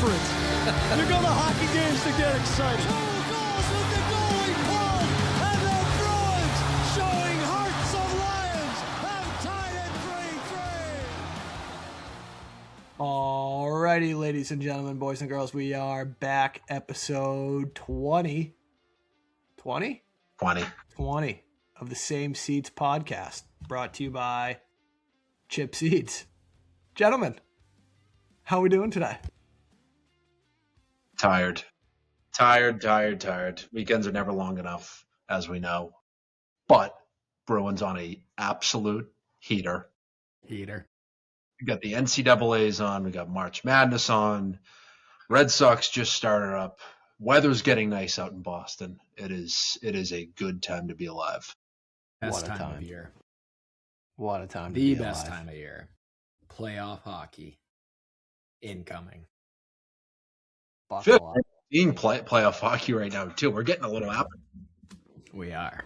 different. You go to hockey games to get excited. 2 goals with the goalie pulled, and the Bruins, showing hearts of lions, have tied it 3-3. Alrighty, ladies and gentlemen, boys and girls, we are back. Episode 20. 20? 20 of the Same Seats podcast, brought to you by Chip Seeds. Gentlemen, how are we doing today? Tired. Weekends are never long enough, as we know. But Bruins on a absolute heater. We got the NCAAs on. We got March Madness on. Red Sox just started up. Weather's getting nice out in Boston. It is a good time to be alive. Best time of year. What a time to The be best alive. time of year. Playoff hockey. Incoming. Buckle up. Being playoff hockey right now, too. We're getting a little happy. We are.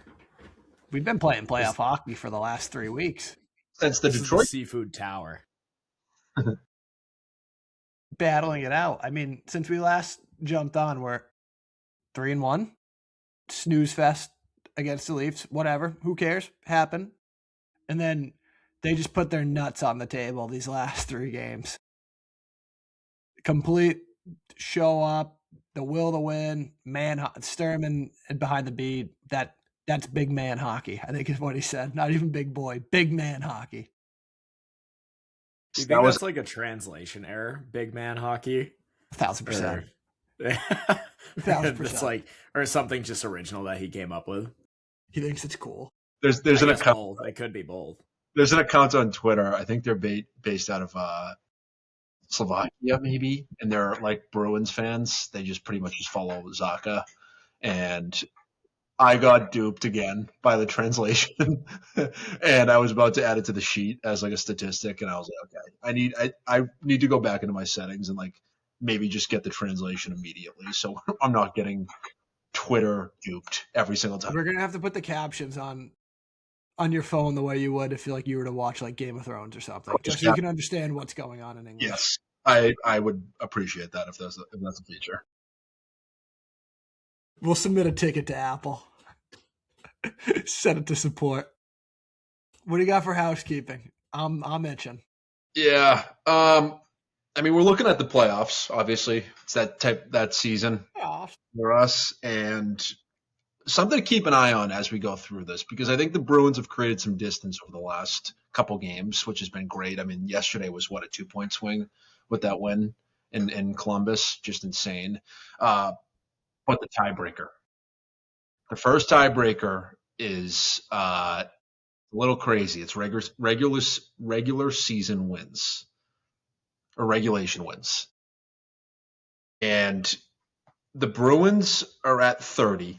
We've been playing playoff hockey for the last 3 weeks. Since the This is Detroit. the Seafood Tower. Battling it out. I mean, since we last jumped on, we're 3-1. Snooze fest against the Leafs. Whatever. Who cares? Happened. And then they just put their nuts on the table these last 3 games. Complete show up, the will to win, Sturman and behind the beat. That's big man hockey, I think is what he said. Not even big boy, big man hockey. Do you think that's like a translation error? Big man hockey? 1,000%. That's 1,000%. like, or something just original that he came up with. He thinks it's cool. There's I an guess account. both. It could be both. There's an account on Twitter. I think they're based out of Slovakia, maybe, and they're like Bruins fans. They just pretty much just follow Zaka, and I got duped again by the translation, and I was about to add it to the sheet as like a statistic, and I was like, okay, I need to go back into my settings and like maybe just get the translation immediately, so I'm not getting Twitter duped every single time. We're gonna have to put the captions on your phone the way you would if you were to watch like Game of Thrones or something, just so you can understand what's going on in English. Yes, I would appreciate that if that's a feature. We'll submit a ticket to Apple. Send it to support. What do you got for housekeeping? I'm itching. Yeah. I mean, we're looking at the playoffs, obviously. It's that season for us, and something to keep an eye on as we go through this, because I think the Bruins have created some distance over the last couple games, which has been great. I mean, yesterday was a 2-point swing with that win in Columbus, just insane. But the tiebreaker. The first tiebreaker is a little crazy. It's regular season wins or regulation wins. And the Bruins are at 30,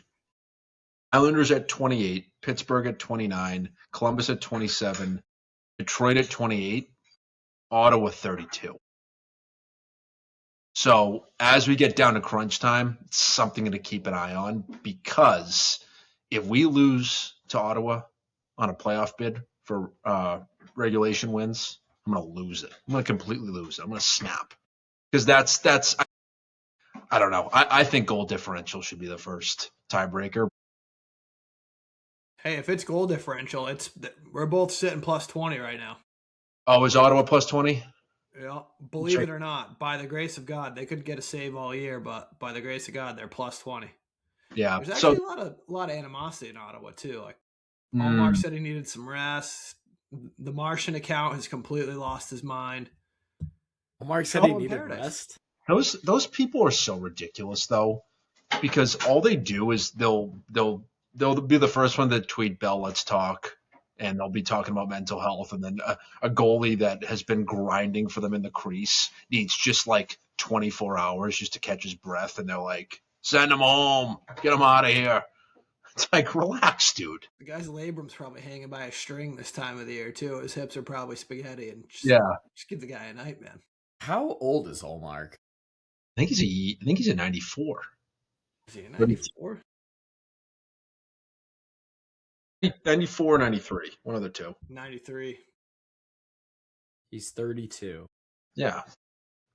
Islanders at 28, Pittsburgh at 29, Columbus at 27, Detroit at 28, Ottawa 32. So as we get down to crunch time, it's something to keep an eye on, because if we lose to Ottawa on a playoff bid for regulation wins, I'm going to lose it. I'm going to completely lose it. I'm going to snap, because that's I don't know. I think goal differential should be the first tiebreaker. Hey, if it's goal differential, we're both sitting plus 20 right now. Oh, is Ottawa plus 20? Yeah, believe it or not, by the grace of God, they could get a save all year, but by the grace of God, they're plus 20. Yeah. There's actually a lot of animosity in Ottawa too. Like, Mark said he needed some rest. The Martian account has completely lost his mind. Mark said he needed rest. Those people are so ridiculous, though, because all they do is they'll be the first one to tweet Bell, let's talk, and they'll be talking about mental health, and then a goalie that has been grinding for them in the crease needs just like 24 hours just to catch his breath, and they're like, send him home, get him out of here. It's like, relax, dude. The guy's labrum's probably hanging by a string this time of the year too. His hips are probably spaghetti, and just give the guy a night, man. How old is Olmark? I think he's a 94. Is he a 94? 94 or 93, one of the two. 93. He's 32. Yeah.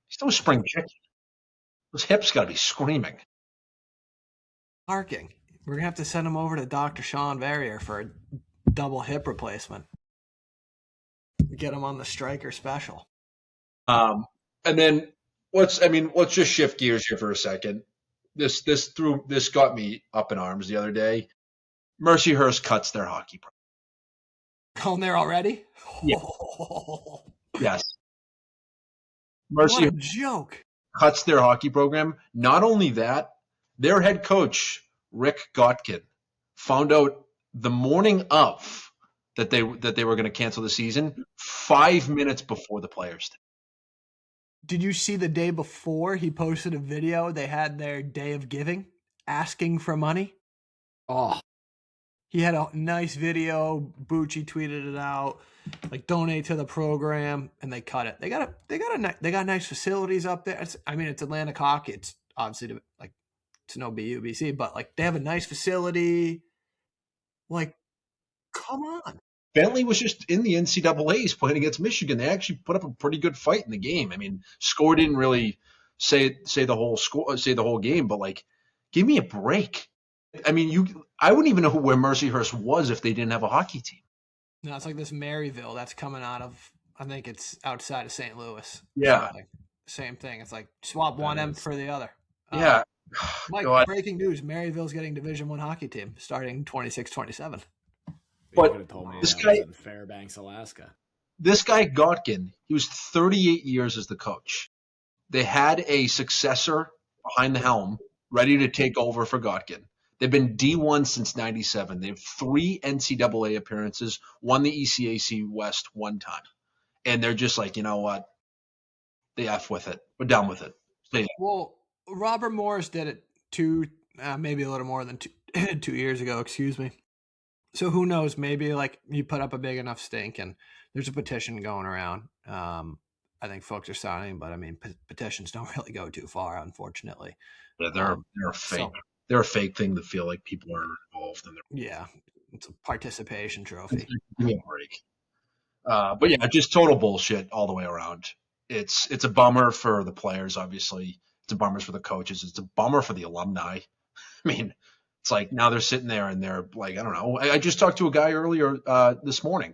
He's still a spring chicken. Those hips got to be screaming. Parking. We're going to have to send him over to Dr. Sean Verrier for a double hip replacement. Get him on the striker special. And then let's just shift gears here for a second. This got me up in arms the other day. Mercyhurst cuts their hockey program. Going there already? Yeah. Yes. What a joke. Cuts their hockey program. Not only that, their head coach, Rick Gotkin, found out the morning of that they were going to cancel the season 5 minutes before the players did. Did you see the day before he posted a video? They had their day of giving, asking for money. Oh, he had a nice video. Bucci tweeted it out, like donate to the program, and they cut it. They got nice facilities up there. It's Atlantic hockey. It's obviously it's no BUBC, but like they have a nice facility. Like, come on. Bentley was just in the NCAAs playing against Michigan. They actually put up a pretty good fight in the game. I mean, score didn't really say the whole game, but like, give me a break. I mean, I wouldn't even know where Mercyhurst was if they didn't have a hockey team. No, it's like this Maryville that's coming out of, I think it's outside of St. Louis. Yeah. Same thing. It's like swap one end for the other. Yeah. Mike, breaking news. Maryville's getting Division I hockey team starting 26-27. But could have told me this that guy was in Fairbanks, Alaska. This guy Gotkin, he was 38 years as the coach. They had a successor behind the helm ready to take over for Gotkin. They've been D1 since 97. They have 3 NCAA appearances, won the ECAC West one time. And they're just like, you know what? They F with it. We're done with it. Well, Robert Morris did it maybe a little more than 2 years ago, excuse me. So who knows? Maybe like you put up a big enough stink and there's a petition going around. I think folks are signing, but I mean, petitions don't really go too far, unfortunately. Yeah, they're fake. They're a fake thing to feel like people are involved in their. Yeah, it's a participation trophy. Give me a break. But yeah, just total bullshit all the way around. It's a bummer for the players, obviously. It's a bummer for the coaches. It's a bummer for the alumni. I mean, it's like now they're sitting there and they're like, I don't know. I just talked to a guy earlier this morning.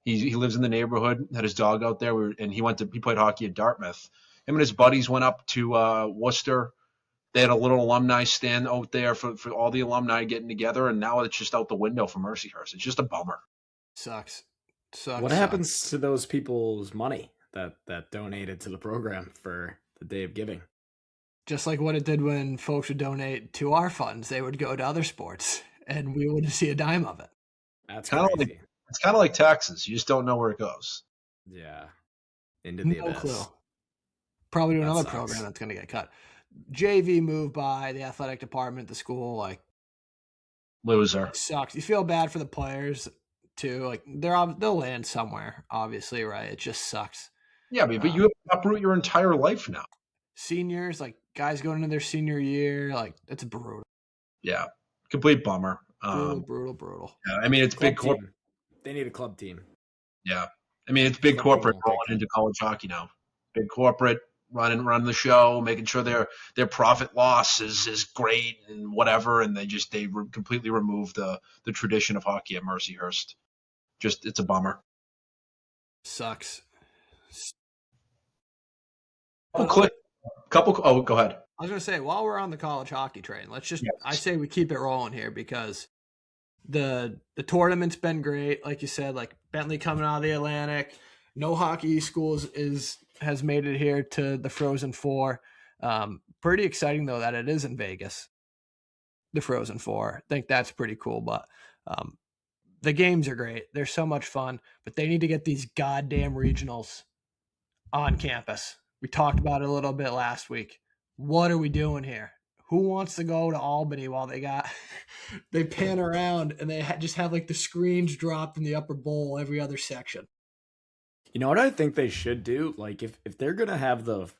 He lives in the neighborhood, had his dog out there, and he played hockey at Dartmouth. Him and his buddies went up to Worcester. They had a little alumni stand out there for all the alumni getting together, and now it's just out the window for Mercyhurst. It's just a bummer. Sucks. What happens to those people's money that donated to the program for the Day of Giving? Just like what it did when folks would donate to our funds, they would go to other sports, and we wouldn't see a dime of it. That's kind of like it's kind of like taxes. You just don't know where it goes. Yeah, into the abyss. Clue. Probably to another program that's going to get cut. JV moved by the athletic department, the school, like loser. It sucks. You feel bad for the players too. Like they'll land somewhere, obviously, right? It just sucks. Yeah, but you have to uproot your entire life now. Seniors, like guys going into their senior year, like it's brutal. Yeah, complete bummer. Brutal. Yeah, I mean it's big corporate. They need a club team. Yeah, I mean it's big corporate rolling into college hockey now. Big corporate running the show, making sure their profit loss is great and whatever, and they completely remove the tradition of hockey at Mercyhurst. Just it's a bummer. Sucks. Go ahead. I was gonna say, while we're on the college hockey train, I say we keep it rolling here because the tournament's been great. Like you said, like Bentley coming out of the Atlantic. No hockey schools has made it here to the Frozen Four. Pretty exciting though that it is in Vegas. The Frozen Four. I think that's pretty cool, but the games are great. They're so much fun, but they need to get these goddamn regionals on campus. We talked about it a little bit last week. What are we doing here? Who wants to go to Albany while they pan around and they just have like the screens dropped in the upper bowl every other section? You know what I think they should do? Like if they're going to have the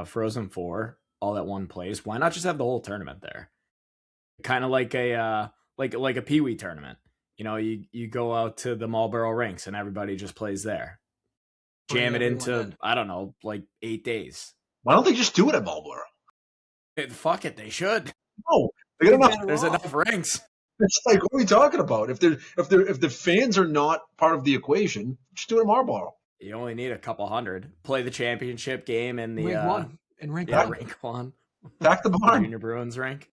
Frozen Four all at one place, why not just have the whole tournament there? Kind of like a like a Pee Wee tournament. You know, you go out to the Marlboro rinks and everybody just plays there. Jam it into, I don't know, like 8 days. Why don't they just do it at Marlboro? Fuck it, they should. No, they got enough. There's enough rinks. It's like, what are we talking about? If the fans are not part of the equation, just do it in Marlboro. You only need a couple hundred. Play the championship game in the rink one. In rink yeah, one. rink one. Back the barn. Junior Bruins rink.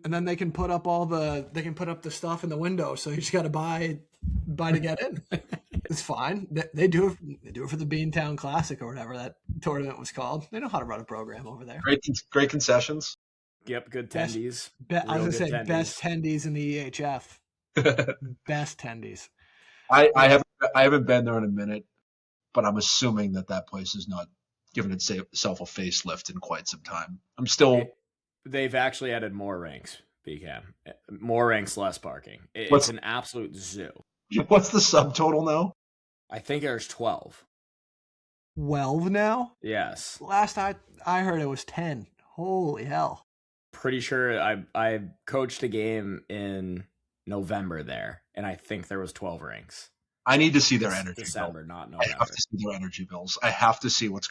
And then they can put up the stuff in the window, so you just got to buy to get in. It's fine. They do it for the Beantown Classic or whatever that tournament was called. They know how to run a program over there. Great concessions. Yep, good tendies. I was gonna say best tendies in the EHF. Best tendies. I haven't been there in a minute, but I'm assuming that place is not given itself a facelift in quite some time. I'm still. They've actually added more ranks, BCAM. More ranks, less parking. It's an absolute zoo. What's the subtotal now? I think there's 12. 12 now? Yes. Last I heard it was 10. Holy hell. Pretty sure I coached a game in November there, and I think there was 12 ranks. I need to see their energy December, bill. not November. I have to see their energy bills. I have to see what's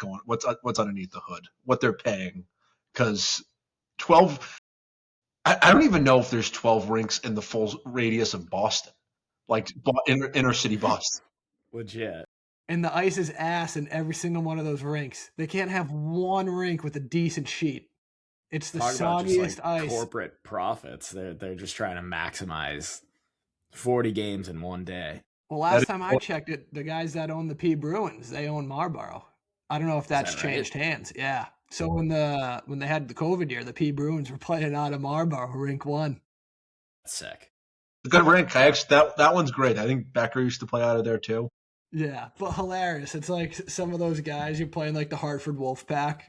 underneath the hood, what they're paying, because 12. I don't even know if there's 12 rinks in the full radius of Boston, like inner city Boston. Legit. And the ice is ass in every single one of those rinks. They can't have one rink with a decent sheet. It's the soggiest ice. Corporate profits. They're just trying to maximize 40 games in one day. Well, last time I checked it, the guys that own the P Bruins, they own Marlboro. I don't know if that's changed hands. Yeah. So when they had the COVID year, the P Bruins were playing out of Marlboro, rink 1. That's sick. A good rink. That one's great. I think Becker used to play out of there too. Yeah, but hilarious. It's like some of those guys you're playing like the Hartford Wolfpack,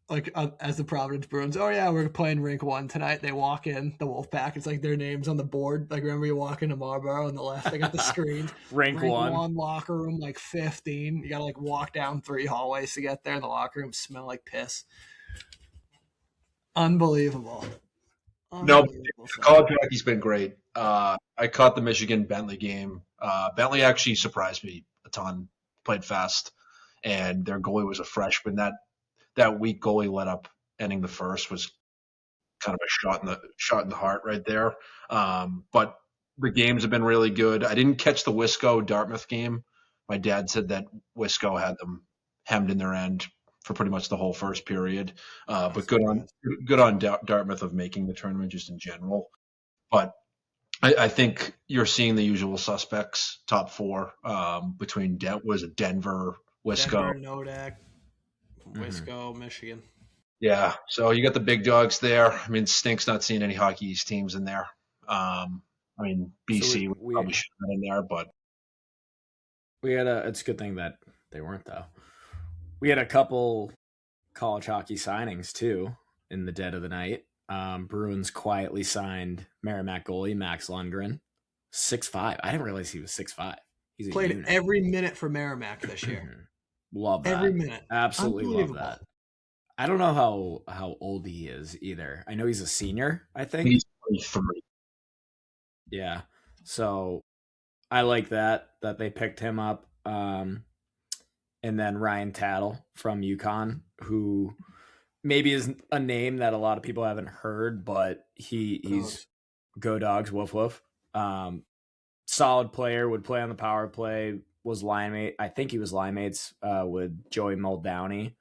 like as the Providence Bruins. Oh yeah, we're playing rink 1 tonight. They walk in the Wolfpack. It's like their names on the board. Like remember you walk into Marlboro on the left, they got the screen. rink 1 locker room like 15. You gotta like walk down 3 hallways to get there. And the locker rooms smell like piss. Unbelievable. No, college hockey's been great. I caught the Michigan Bentley game. Bentley actually surprised me a ton. Played fast, and their goalie was a freshman. That weak goalie let up ending the first was kind of a shot in the heart right there. But the games have been really good. I didn't catch the Wisco Dartmouth game. My dad said that Wisco had them hemmed in their end for pretty much the whole first period. But good on Dartmouth of making the tournament just in general. But I think you're seeing the usual suspects, top 4, between Denver, Wisco. Nodak, Wisco, Michigan. Yeah, so you got the big dogs there. I mean, stinks not seeing any Hockey East teams in there. I mean, BC probably should have been in there, but we had it's a good thing that they weren't though. We had a couple college hockey signings too in the dead of the night. Bruins quietly signed Merrimack goalie Max Lundgren, 6'5". I didn't realize he was 6'5". He's played every minute for Merrimack this year. Love that. Every minute. Absolutely love that. I don't know how old he is either. I know he's a senior, I think. He's 23. Yeah. So I like that they picked him up. And then Ryan Tattle from UConn, who maybe is a name that a lot of people haven't heard, but he's go Dogs, woof woof. Solid player, would play on the power play, was line mate. I think he was line mates with Joey Muldowney,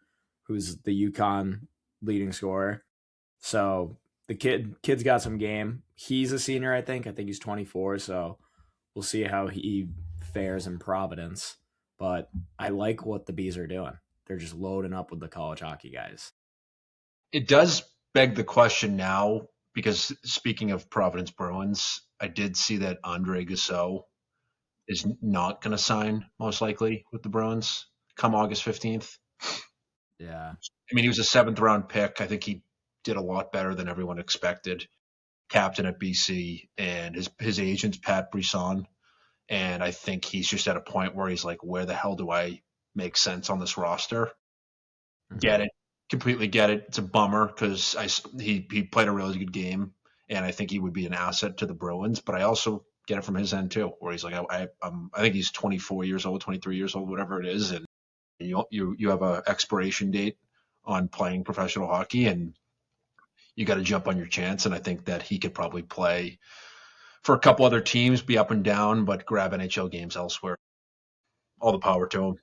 who's the UConn leading scorer. So the kid's got some game. He's a senior, I think. I think he's 24, so we'll see how he fares in Providence. But I like what the Bees are doing. They're just loading up with the college hockey guys. It does beg the question now, because speaking of Providence Bruins, I did see that Andre Gasso is not going to sign, most likely, with the Bruins come August 15th. Yeah. I mean, he was a 7th-round pick. I think he did a lot better than everyone expected. Captain at BC, and his agent's Pat Brisson. And I think he's just at a point where he's like, where the hell do I make sense on this roster? Mm-hmm. Get it. Completely get it. It's a bummer because he played a really good game, and I think he would be an asset to the Bruins. But I also get it from his end too, where he's like, I think he's 24 years old, 23 years old, whatever it is, and you have a expiration date on playing professional hockey, and you got to jump on your chance. And I think that he could probably play for a couple other teams, be up and down, but grab NHL games elsewhere. All the power to him.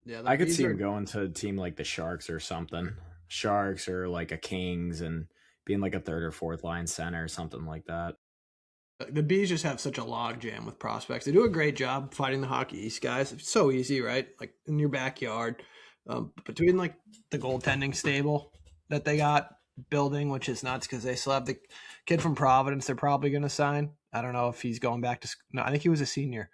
Yeah, I could see him going to a team like the Sharks or something. Sharks or like a Kings and being like a third or fourth line center or something like that. The Bees just have such a log jam with prospects. They do a great job fighting the Hockey East guys. It's so easy, right? Like in your backyard. Between like the goaltending stable that they got building, which is nuts because they still have the kid from Providence they're probably going to sign. I don't know if he's going back to – no, I think he was a senior.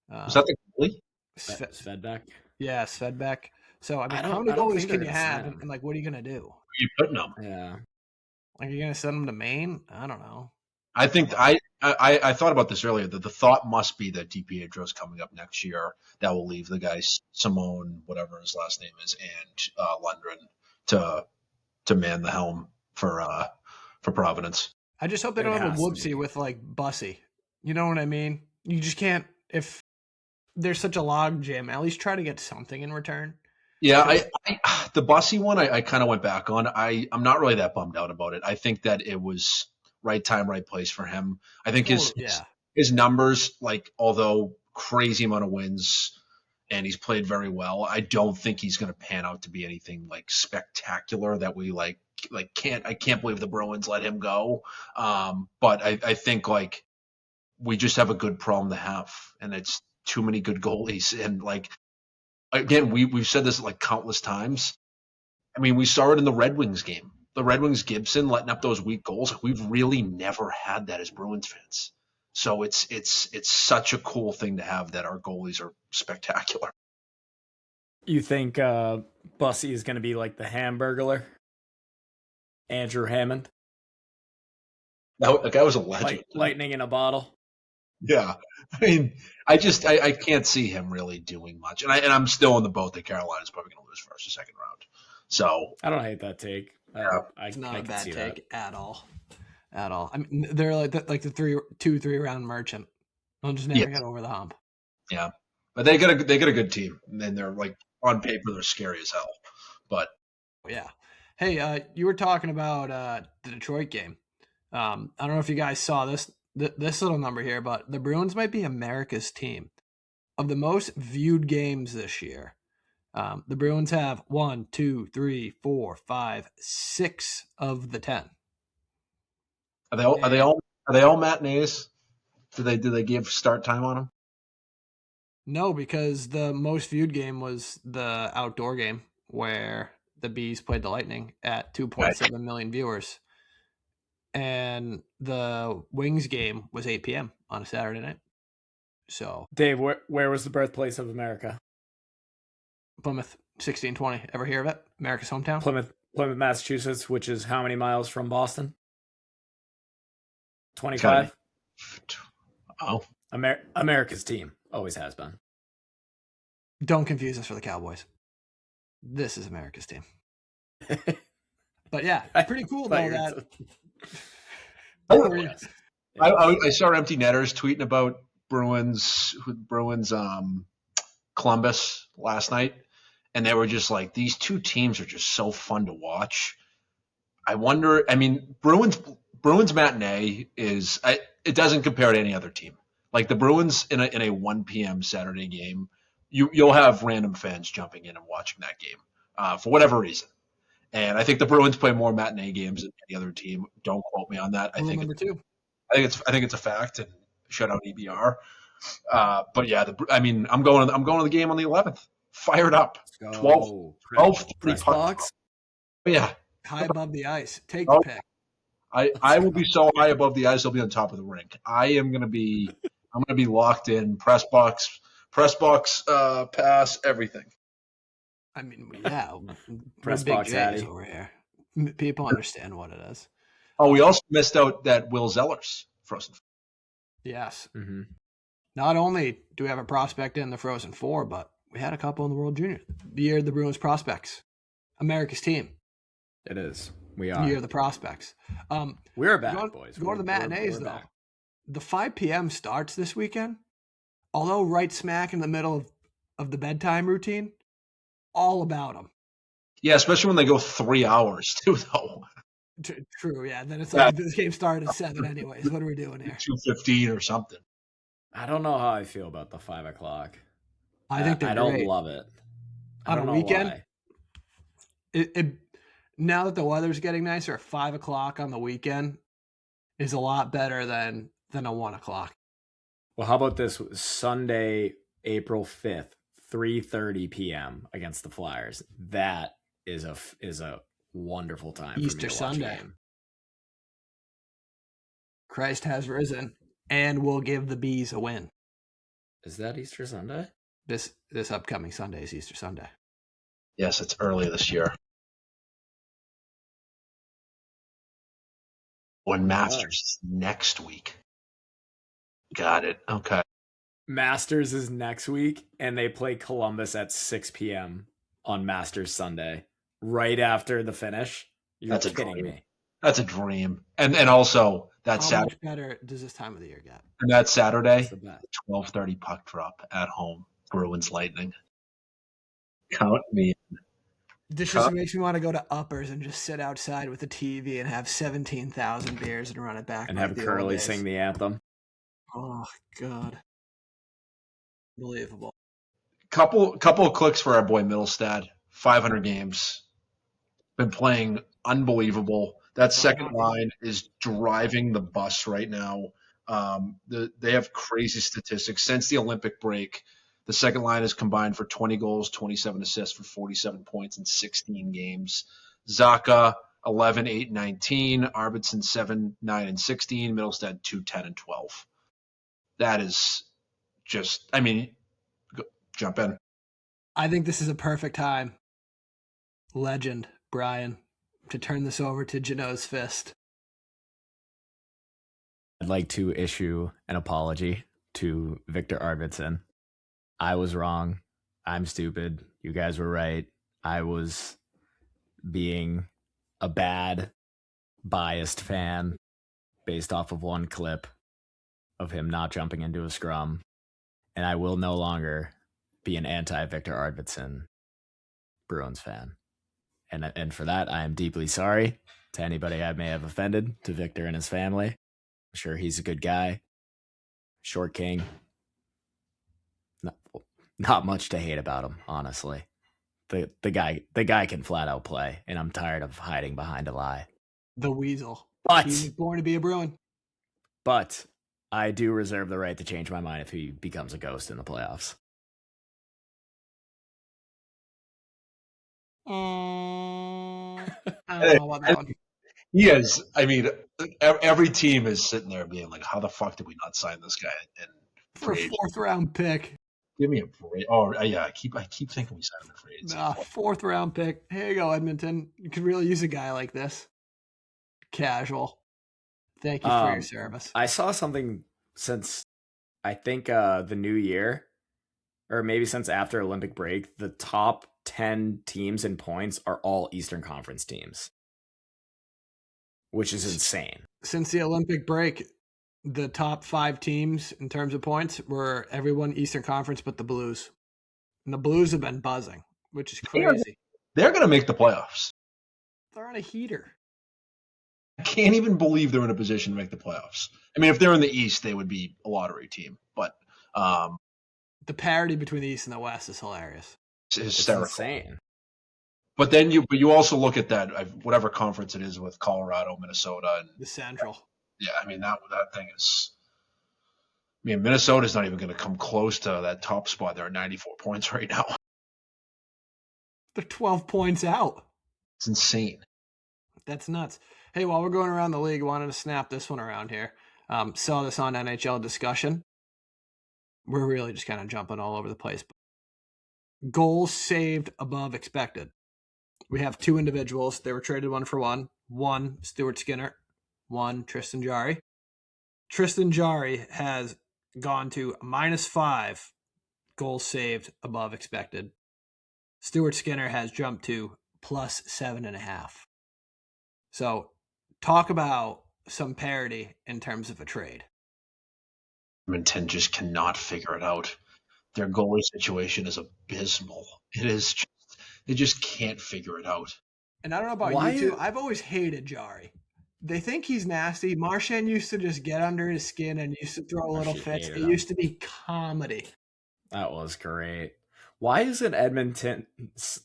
Was that the goalie? Svedbeck? Yeah, Svedbeck. So, I mean, how many goalies can you have? And, like, what are you going to do? Where are you putting them? Yeah. Like, you're going to send them to Maine? I don't know. I think I thought about this earlier, that the thought must be that DiPietro's coming up next year. That will leave the guys, Simone, whatever his last name is, and Lundgren to man the helm for Providence. I just hope they don't have a whoopsie with, like, Bussy. You know what I mean? You just can't – if there's such a log jam, at least try to get something in return. Yeah, the Bussy one I kind of went back on. I'm not really that bummed out about it. I think that it was right time, right place for him. I think his numbers, like, although crazy amount of wins and he's played very well, I don't think he's going to pan out to be anything like spectacular that we I can't believe the Bruins let him go. But I think like we just have a good problem to have, and it's too many good goalies. And like, again, we've said this like countless times. I mean, we saw it in the Red Wings game. The Red Wings Gibson letting up those weak goals. We've really never had that as Bruins fans. So it's such a cool thing to have that our goalies are spectacular. You think Bussy is going to be like the Hamburglar? Andrew Hammond? That guy was a legend. Lightning in a bottle. Yeah. I mean, I can't see him really doing much. And I'm still in the boat that Carolina's probably going to lose first or second round. So I don't hate that take. It's not a bad take at all. At all. I mean, they're like the 3 round merchant. They'll just never get over the hump. Yeah, but they got a good team, and they're like on paper they're scary as hell. But yeah, hey, you were talking about the Detroit game. I don't know if you guys saw this little number here, but the Bruins might be America's team of the most viewed games this year. The Bruins have 1, 2, 3, 4, 5, 6 of the 10. Are they all matinees? Do they give start time on them? No, because the most viewed game was the outdoor game where the Bees played the Lightning at 2.7 million viewers. And the Wings game was 8 p.m. on a Saturday night. So, Dave, where was the birthplace of America? Plymouth, 1620. Ever hear of it? America's hometown? Plymouth, Massachusetts, which is how many miles from Boston? 25? Oh. America's team. Always has been. Don't confuse us for the Cowboys. This is America's team. But yeah, pretty cool though that. I saw Empty Netters tweeting about Bruins Columbus last night, and they were just like, these two teams are just so fun to watch. I wonder. I mean, Bruins matinee it doesn't compare to any other team. Like the Bruins in a 1 p.m. Saturday game, you'll have random fans jumping in and watching that game for whatever reason. And I think the Bruins play more matinee games than any other team. Don't quote me on that. I think it's a fact, and shout out EBR. But yeah, I'm going to the game on the 11th. Fired up. 12 press box. Yeah. High above the ice. Take the pick. I will be so high above the ice, I'll be on top of the rink. I'm gonna be locked in. Press box, pass, everything. I mean, yeah. Press box Addy over here. People understand what it is. Oh, we also missed out that Will Zeller's Frozen. Yes. Mm-hmm. Not only do we have a prospect in the Frozen Four, but we had a couple in the World Junior. The year of the Bruins prospects. America's team. It is. We are. The year of the prospects. We're back, boys. Go to the matinees, though. Back. The 5 p.m. starts this weekend, although right smack in the middle of the bedtime routine, all about them. Yeah, especially when they go 3 hours, too, though. True, yeah. Then it's like this game started at 7 anyways. What are we doing here? 2:15 or something. I don't know how I feel about the 5 o'clock. I think I don't love it. I don't on a know weekend. Why. Now that the weather's getting nicer, 5 o'clock on the weekend is a lot better than a 1 o'clock. Well, how about this Sunday, April 5th, 3:30 p.m. against the Flyers? That is a wonderful time. Easter for me to Sunday. watch a game. Christ has risen, and will give the Bees a win. Is that Easter Sunday? This upcoming Sunday is Easter Sunday. Yes, it's early this year. When Masters is next week. Got it. Okay. Masters is next week, and they play Columbus at 6 p.m. on Masters Sunday, right after the finish. You're kidding me. That's a dream. And also that How much better does this time of the year get? And that Saturday, 12:30 puck drop at home. Bruins Lightning. Count me in. This just makes me want to go to Uppers and just sit outside with the TV and have 17,000 beers and run it back. And have Curly sing the anthem. Oh, God. Unbelievable. Couple of clicks for our boy Middlestad. 500 games. Been playing unbelievable. That second line is driving the bus right now. They have crazy statistics. Since the Olympic break, the second line has combined for 20 goals, 27 assists for 47 points in 16 games. Zacha, 11, 8, 19. Arvidsson, 7, 9, and 16. Middlestad, 2, 10, and 12. That is just, jump in. I think this is a perfect time. Legend, Brian, to turn this over to Jano's fist. I'd like to issue an apology to Victor Arvidsson. I was wrong. I'm stupid. You guys were right. I was being a bad, biased fan based off of one clip of him not jumping into a scrum. And I will no longer be an anti-Victor Arvidsson Bruins fan. And for that, I am deeply sorry to anybody I may have offended, to Victor and his family. I'm sure he's a good guy. Short king. Not much to hate about him, honestly. The guy can flat out play, and I'm tired of hiding behind a lie. The Weasel. But he was born to be a Bruin. But I do reserve the right to change my mind if he becomes a ghost in the playoffs. I don't know about that one. He is. Every team is sitting there being like, how the fuck did we not sign this guy? And for a 4th round pick. Give me a break. Oh, yeah. I keep thinking we signed him for free. Nah, 4th round pick. Here you go, Edmonton. You could really use a guy like this. Casual. Thank you for your service. I saw something since, I think, the new year, or maybe since after Olympic break, the top 10 teams in points are all Eastern Conference teams, which is insane. Since the Olympic break, the top 5 teams in terms of points were everyone Eastern Conference but the Blues. And the Blues have been buzzing, which is crazy. They're going to make the playoffs. They're on a heater. I can't even believe they're in a position to make the playoffs. If they're in the East, they would be a lottery team. But the parity between the East and the West is hilarious. It's hysterical. It's insane. But then you also look at that, whatever conference it is with Colorado, Minnesota, and the Central. Yeah, that thing is. Minnesota's not even going to come close to that top spot. They're at 94 points right now. They're 12 points out. It's insane. That's nuts. Hey, while we're going around the league, I wanted to snap this one around here. Saw this on NHL Discussion. We're really just kind of jumping all over the place. Goals saved above expected. We have 2 individuals. They were traded 1 for 1. 1, Stuart Skinner. 1, Tristan Jarry. Tristan Jarry has gone to -5 goals saved above expected. Stuart Skinner has jumped to +7.5. So talk about some parity in terms of a trade. Edmonton just cannot figure it out. Their goalie situation is abysmal. It is just, they just can't figure it out. And I don't know about you two. I've always hated Jari. They think he's nasty. Marchand used to just get under his skin and used to throw little fits. It used to be comedy. That was great. Why isn't Edmonton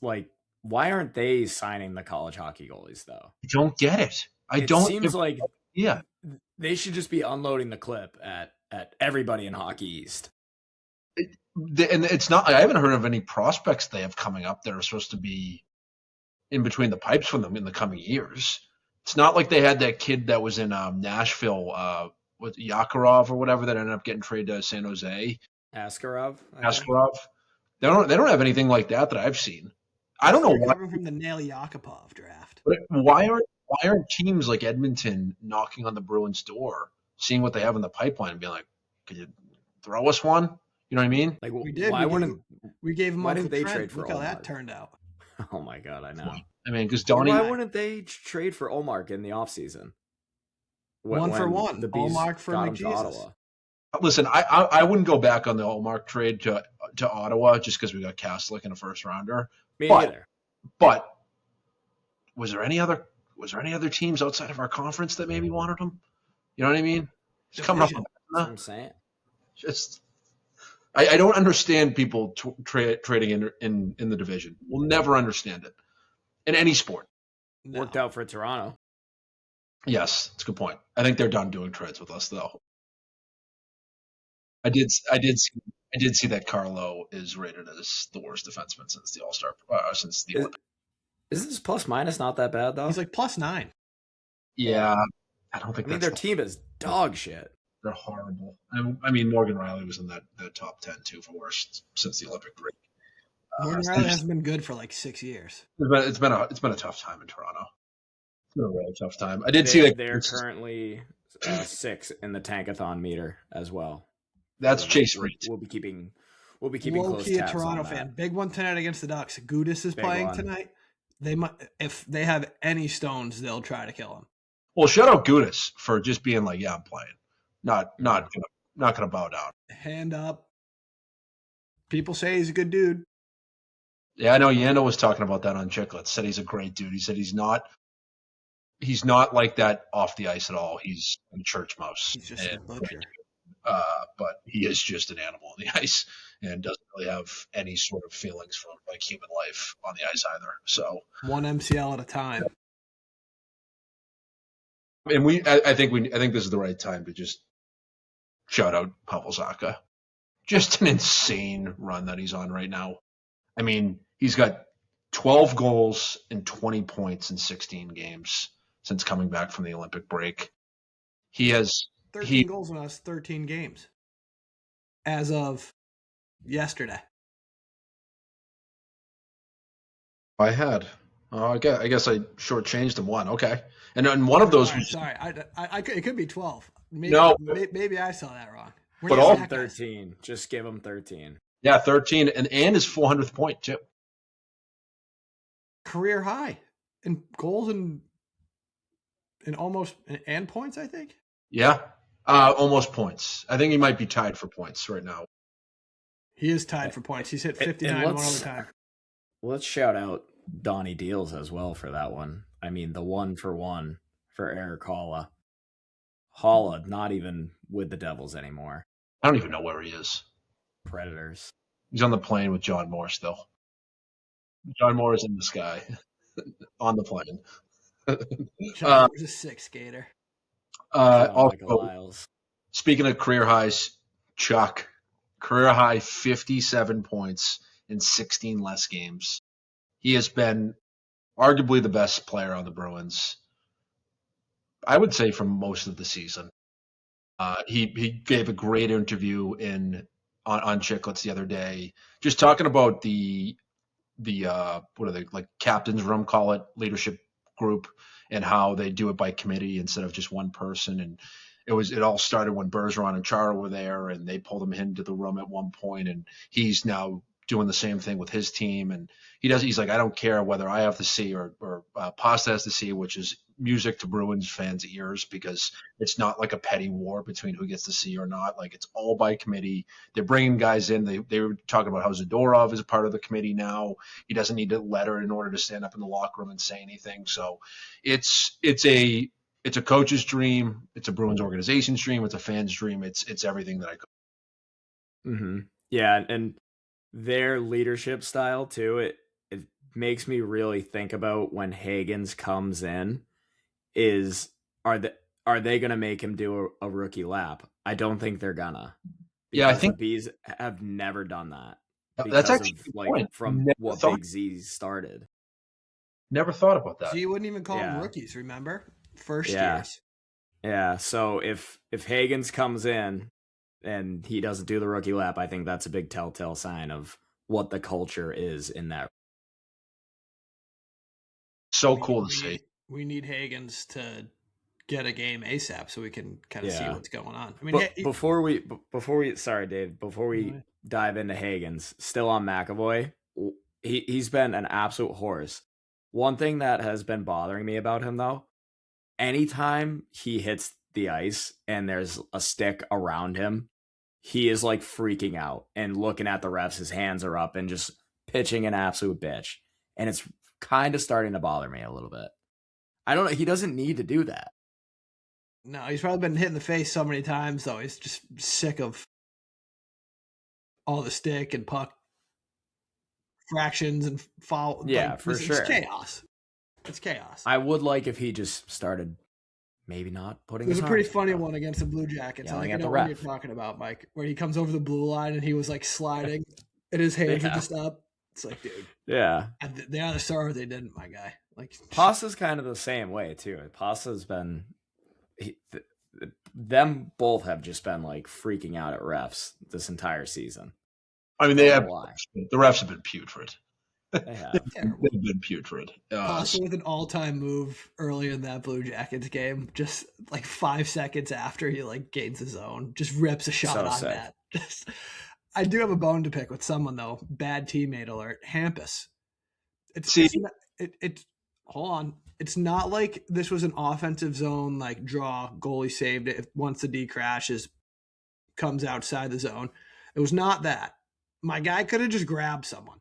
like? Why aren't they signing the college hockey goalies though? I don't get it. It seems like they should just be unloading the clip at everybody in Hockey East. And it's not. I haven't heard of any prospects they have coming up that are supposed to be in between the pipes from them in the coming years. It's not like they had that kid that was in Nashville with Yakarov or whatever that ended up getting traded to San Jose. Askarov. They don't have anything like that I've seen. I don't know why. From the Nail Yakupov draft. But why aren't teams like Edmonton knocking on the Bruins' door, seeing what they have in the pipeline, and being like, "Could you throw us one?" You know what I mean? Like we did. We gave them. Why didn't they trade for? Look how that turned out. Oh my god, I know. I mean, because Donnie. Why wouldn't they trade for Olmark in the offseason? One for one. The Olmark for McJesus. Listen, I wouldn't go back on the Olmark trade to Ottawa just because we got Kastelic in a first rounder. Me neither. But was there any other teams outside of our conference that maybe wanted him? You know what I mean? It's coming up. That's what I'm saying. I don't understand people trading in the division. We'll never understand it in any sport. No. Worked out for Toronto. Yes, that's a good point. I think they're done doing trades with us, though. I did see that Carlo is rated as the worst defenseman since the All-Star since the Olympics. Isn't his plus minus not that bad though? He's like +9. Yeah, I don't think. I mean, their team is dog shit. They're horrible. I mean, Morgan Riley was in that top 10 too for worst since the Olympic break. Morgan Riley hasn't been good for like 6 years. It's been a tough time in Toronto. It's been a really tough time. I did see that they're currently 6 in the Tankathon meter as well. That's Chase Reed. We'll be keeping low close key tabs a Toronto on that. fan. Big one tonight against the Ducks. Gudis is playing tonight. They might, if they have any stones, they'll try to kill him. Well, shout out Gudis for just being like, yeah, I'm playing. Not gonna bow down. Hand up. People say he's a good dude. Yeah, I know Yando was talking about that on Chicklets. Said he's a great dude. He said he's not like that off the ice at all. He's a church mouse. He's just a butcher. But he is just an animal on the ice and doesn't really have any sort of feelings for like human life on the ice either. So one MCL at a time. And I think this is the right time to just shout out Pavel Zacha. Just an insane run that he's on right now. I mean, he's got 12 goals and 20 points in 16 games since coming back from the Olympic break. He has 13 goals in us 13 games as of yesterday. I guess I shortchanged him one. Okay, and one of those was sorry. It could be 12. Maybe I saw that wrong. But all 13. Just give him 13. Yeah, 13, and his 400th point too. Career high in goals and points, I think. Yeah, almost points. I think he might be tied for points right now. He is tied for points. He's hit 59 one other time. Let's shout out Donnie Deals as well for that one. I mean, the 1-for-1 for Eric Holla. Holla, not even with the Devils anymore. I don't even know where he is. Predators. He's on the plane with John Moore still. John Moore is in the sky on the plane. John Moore's a sick skater. Also, speaking of career highs, Chuck, career high 57 points in 16 less games. He has been arguably the best player on the Bruins, I would say, for most of the season. He gave a great interview on Chicklets the other day, just talking about the what are they, like, captain's room, call it, leadership group, and how they do it by committee instead of just one person. And it all started when Bergeron and Chara were there, and they pulled him into the room at one point, and he's now doing the same thing with his team. And he's like, I don't care whether I have to see or Pasta has to see, which is music to Bruins fans' ears because it's not like a petty war between who gets to see or not. Like it's all by committee. They're bringing guys in. They were talking about how Zadorov is a part of the committee now. He doesn't need a letter in order to stand up in the locker room and say anything. So it's a coach's dream. It's a Bruins organization's dream. It's a fan's dream. It's everything that I could. Mm-hmm. Yeah, and their leadership style too. It makes me really think about when Hagens comes in. Are they going to make him do a rookie lap? I don't think they're gonna. Yeah, I think the Bees have never done that. That's actually from what Big Z started. Never thought about that. So you wouldn't even call them rookies, remember? First years. Yeah. So if Hagens comes in and he doesn't do the rookie lap, I think that's a big telltale sign of what the culture is in that. So cool to see. We need Hagens to get a game ASAP so we can kind of see what's going on. I mean, but before we sorry, Dave, before we dive into Hagens, still on McAvoy, he's been an absolute horse. One thing that has been bothering me about him though, anytime he hits the ice and there's a stick around him, he is like freaking out and looking at the refs. His hands are up and just pitching an absolute bitch. And it's kind of starting to bother me a little bit. I don't know. He doesn't need to do that. No, he's probably been hit in the face so many times, though. He's just sick of all the stick and puck fractions and foul. Yeah, for sure. It's chaos. It's chaos. I would like if he just started maybe not putting There's a pretty funny one against the Blue Jackets. I think I know what you're talking about, Mike, where he comes over the blue line and he was like sliding and his hands are just up. It's like, dude. Yeah. They either saw or they didn't, my guy. Like Pasta's kind of the same way, too. Pasta's been... them both have just been like freaking out at refs this entire season. I mean, the refs have been putrid. They have. They've been putrid. Pasta with an all-time move early in that Blue Jackets game, just like 5 seconds after he like gains his own, just rips a shot on that. I do have a bone to pick with someone though. Bad teammate alert. Hampus. Hold on. It's not like this was an offensive zone like draw, goalie saved it. Once the D crashes, comes outside the zone. It was not that. My guy could have just grabbed someone.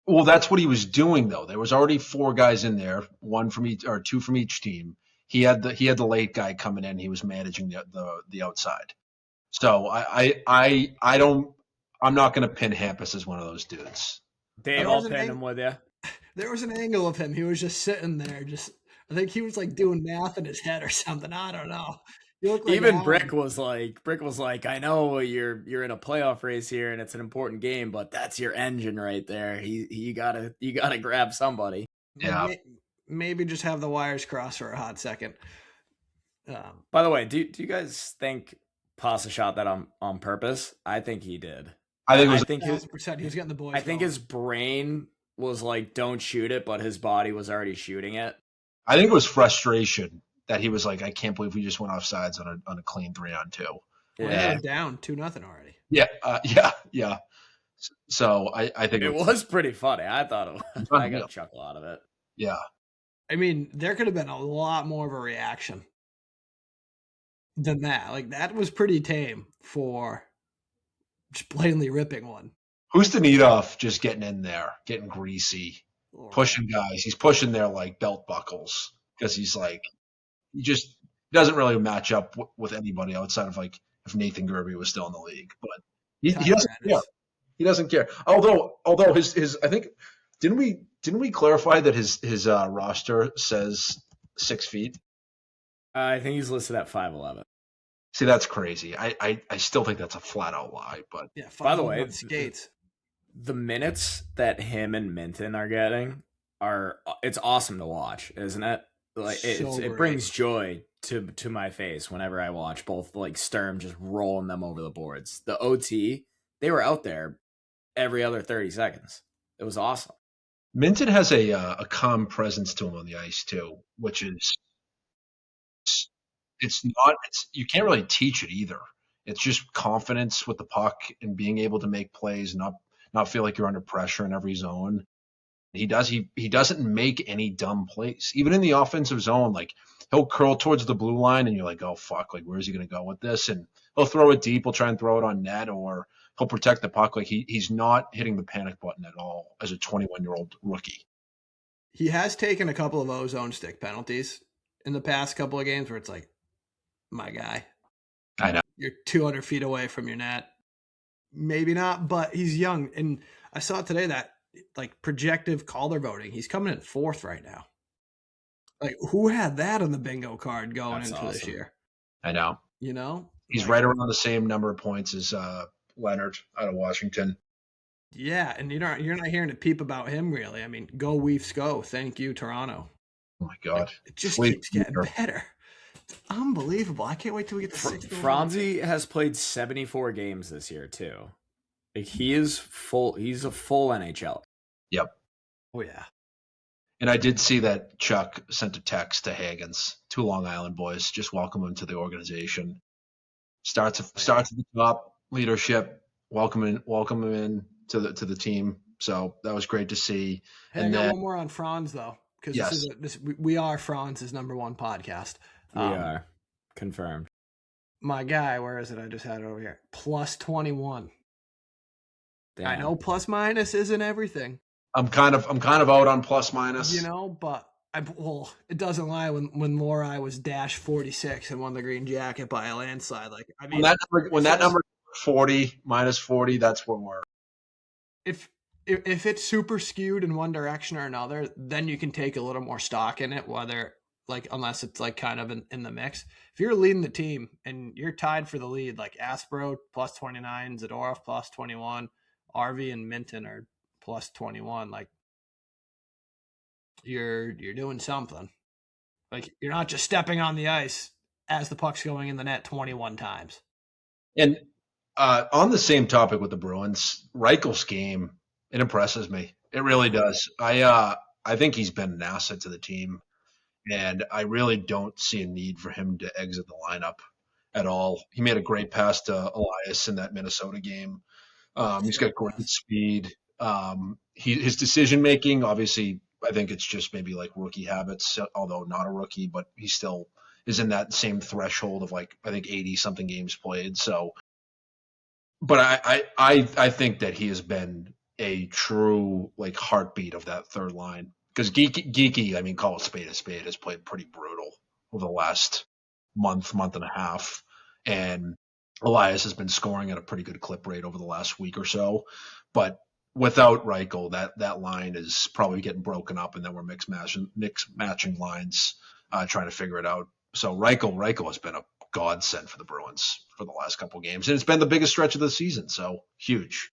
Well, that's what he was doing though. There was already 4 guys in there, 1 from each or 2 from each team. He had the late guy coming in. He was managing the outside. So I'm not going to pin Hampus as one of those dudes. Dave, I'll pin him with you. There was an angle of him. He was just sitting there. I think he was like doing math in his head or something. I don't know. Even Brick was like, I know you're in a playoff race here and it's an important game, but that's your engine right there. You gotta grab somebody. Yeah. Maybe just have the wires crossed for a hot second. By the way, do you guys think Pasta shot that on purpose? I think he did. I think he was getting the boys. I think his brain was like, don't shoot it, but his body was already shooting it. I think it was frustration that he was like, I can't believe we just went off sides on a clean 3-on-2. Yeah, down 2-0 already. Yeah. So I think it was pretty funny. I thought it was. I got a chuckle out of it. Yeah. I mean, there could have been a lot more of a reaction than that. Like that was pretty tame for just blatantly ripping one. Ustinov just getting in there, getting greasy, pushing guys. He's pushing their like belt buckles because he's like, he just doesn't really match up with anybody outside of like if Nathan Gerby was still in the league. But he doesn't care. He doesn't care. Although his I think didn't we clarify that his roster says 6 feet? I think he's listed at 5'11". See, that's crazy. I still think that's a flat out lie. But yeah. By the way, skates. The minutes that him and Minton are getting it's awesome to watch, isn't it? Like it brings joy to my face whenever I watch both like Sturm just rolling them over the boards. The OT, they were out there every other 30 seconds. It was awesome. Minton has a calm presence to him on the ice too, which is you can't really teach it either. It's just confidence with the puck and being able to make plays and not feel like you're under pressure in every zone. He doesn't make any dumb plays. Even in the offensive zone, like he'll curl towards the blue line and you're like, oh fuck, like where's he gonna go with this? And he'll throw it deep, he'll try and throw it on net, or he'll protect the puck. Like he's not hitting the panic button at all as a 21-year-old rookie. He has taken a couple of ozone stick penalties in the past couple of games where it's like, my guy, I know. You're 200 feet away from your net. Maybe not, but he's young. And I saw today that like projective Calder voting, he's coming in 4th right now. Like who had that on the bingo card going into this year? I know. You know? He's right around the same number of points as Leonard out of Washington. Yeah, and you're not hearing a peep about him really. I mean, go Leafs go. Thank you, Toronto. Oh my God. Like, it just keeps getting better. It's unbelievable. I can't wait till we get to 6. Franzi has played 74 games this year too. Like he's a full NHL. Yep. Oh yeah. And I did see that Chuck sent a text to Higgins, 2 Long Island boys, just welcome him to the organization. Starts at the top, leadership, welcome him in to the team. So that was great to see. Hey, and I got one more on Franz though, because we are Franz's #1 podcast. We are confirmed. My guy, where is it? I just had it over here. Plus 21. Damn. I know plus minus isn't everything. I'm kind of out on plus minus. You know, but it doesn't lie when Lori was dash 46 and won the green jacket by a landslide. Like I mean, when that number 40 minus 40, that's where we're. If it's super skewed in one direction or another, then you can take a little more stock in it, whether like unless it's like kind of in the mix. If you're leading the team and you're tied for the lead, like Aspro plus 29, Zadorov plus 21, RV and Minton are plus 21, like you're doing something. Like you're not just stepping on the ice as the puck's going in the net 21 times. And on the same topic with the Bruins, Reichel's game, it impresses me. It really does. I think he's been an asset to the team, and I really don't see a need for him to exit the lineup at all. He made a great pass to Elias in that Minnesota game. He's got great speed. His decision making, obviously, I think it's just maybe like rookie habits, although not a rookie, but he still is in that same threshold of like I think 80 something games played. So, but I think that he has been a true like heartbeat of that third line because Geeky, I mean, call it spade a spade, has played pretty brutal over the last month and a half, and Elias has been scoring at a pretty good clip rate over the last week or so, but without Reichel, that line is probably getting broken up, and then we're mix matching lines, trying to figure it out. So Reichel has been a godsend for the Bruins for the last couple of games, and it's been the biggest stretch of the season. So huge.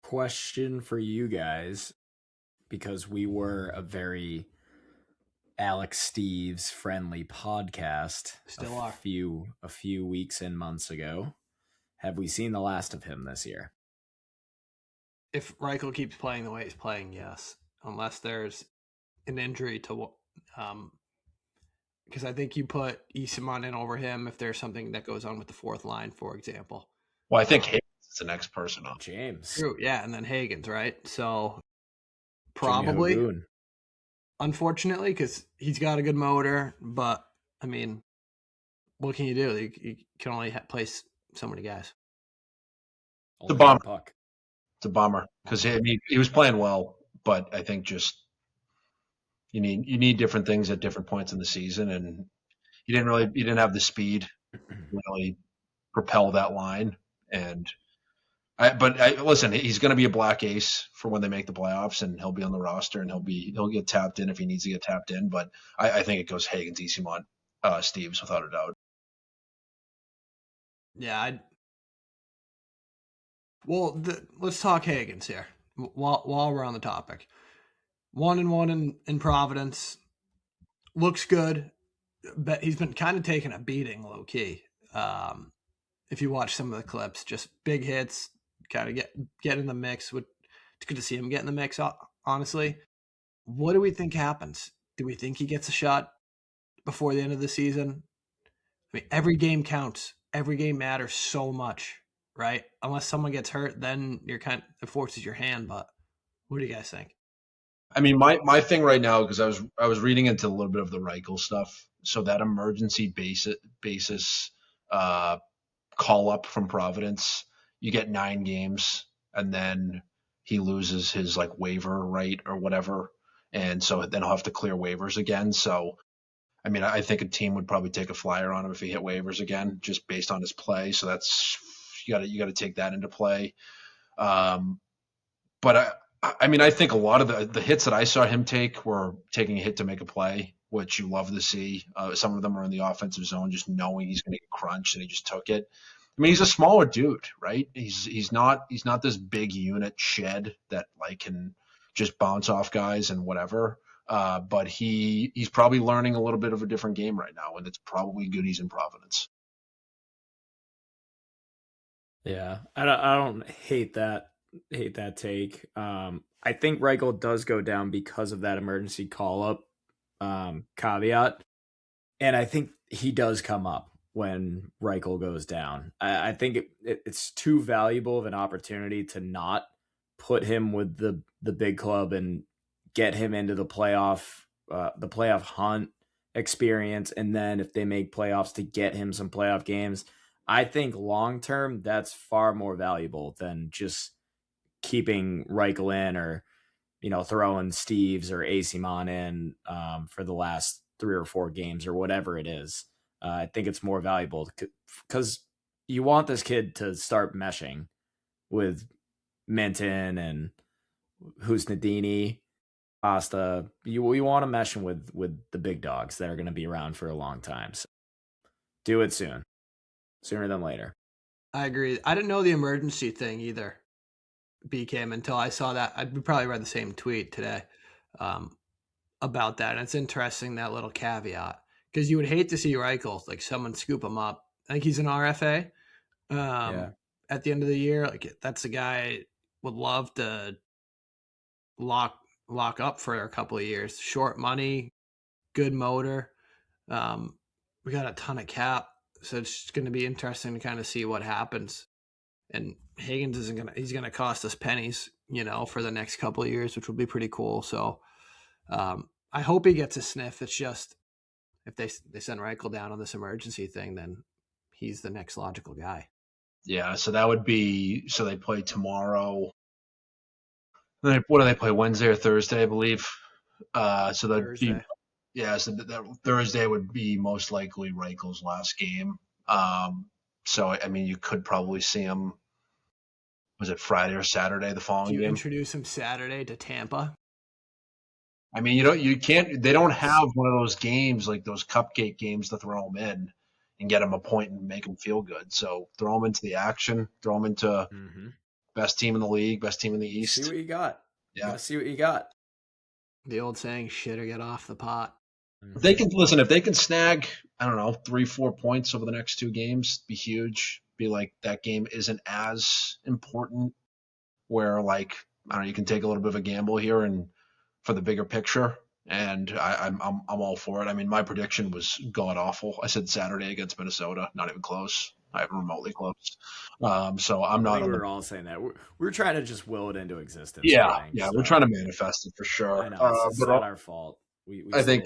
Question for you guys, because we were a very Alex Steves friendly podcast a few weeks and months ago. Have we seen the last of him this year? If Reichel keeps playing the way he's playing, yes. Unless there's an injury to because I think you put Easemon in over him if there's something that goes on with the fourth line, for example. Well, I think Higgins is the next person up. James. True, yeah, and then Higgins, right? So probably, unfortunately, because he's got a good motor, but I mean, what can you do? You can only place so many guys. It's a bummer. It's a bummer because he was playing well, but I think just you need different things at different points in the season, and he didn't have the speed to really propel that line. But listen, he's going to be a black ace for when they make the playoffs, and he'll be on the roster, and he'll get tapped in if he needs to get tapped in. But I think it goes Higgins, Easemont, Steves without a doubt. Yeah, let's talk Higgins here while we're on the topic. 1-1 in Providence. Looks good, but he's been kind of taking a beating low key. If you watch some of the clips, just big hits, kind of get in the mix. It's good to see him get in the mix, honestly. What do we think happens? Do we think he gets a shot before the end of the season? I mean, every game counts. Every game matters so much, right? Unless someone gets hurt, then it forces your hand. But what do you guys think? I mean, my thing right now, because I was reading into a little bit of the Reichel stuff. So that emergency basis call up from Providence, you get 9 games, and then he loses his like waiver right or whatever, and so then he'll have to clear waivers again. So I mean, I think a team would probably take a flyer on him if he hit waivers again, just based on his play. So that's you got to take that into play. But I mean, I think a lot of the hits that I saw him take were taking a hit to make a play, which you love to see. Some of them are in the offensive zone, just knowing he's going to get crunched, and he just took it. I mean, he's a smaller dude, right? He's not this big unit shed that like can just bounce off guys and whatever. But he's probably learning a little bit of a different game right now, and it's probably good he's in Providence. Yeah, I don't hate that take. I think Reichel does go down because of that emergency call up caveat, and I think he does come up when Reichel goes down. I think it's too valuable of an opportunity to not put him with the big club and get him into the playoff hunt experience, and then if they make playoffs, to get him some playoff games. I think long term that's far more valuable than just keeping Reichel in, or throwing Steves or Asimon in for the last 3 or 4 games or whatever it is. I think it's more valuable because you want this kid to start meshing with Minton and Husnadini, Pasta. You want to mesh with the big dogs that are going to be around for a long time. So do it sooner than later. I agree. I didn't know the emergency thing either, BKM, until I saw that. I probably read the same tweet today about that. And it's interesting, that little caveat, because you would hate to see Reichel, like someone scoop him up. I think he's an RFA at the end of the year. Like that's a guy would love to lock up for a couple of years. Short money, good motor. We got a ton of cap, so it's going to be interesting to kind of see what happens. And Higgins he's going to cost us pennies, for the next couple of years, which will be pretty cool. So I hope he gets a sniff. It's just, if they send Reichel down on this emergency thing, then he's the next logical guy. Yeah, so that would be, so they play tomorrow. What do they play, Wednesday or Thursday, I believe? So that Thursday. So that Thursday would be most likely Reichel's last game. So I mean, you could probably see him. Was it Friday or Saturday the following game? Introduce him Saturday to Tampa. I mean, you can't. They don't have one of those games, like those cupcake games, to throw him in and get him a point and make him feel good. So throw him into the action. Throw him into best team in the league, best team in the East. See what you got. Yeah, see what you got. The old saying, "Shit or get off the pot." If they can snag, I don't know, 3-4 points over the next 2 games, be huge. Be like, that game isn't as important. Where, like, I don't know, you can take a little bit of a gamble here and for the bigger picture. And I'm all for it. I mean, my prediction was god awful. I said Saturday against Minnesota, not even close. I haven't remotely close. So I'm not. We were all saying that. We're trying to just will it into existence. Yeah, we're trying to manifest it for sure. I know it's not our fault. I think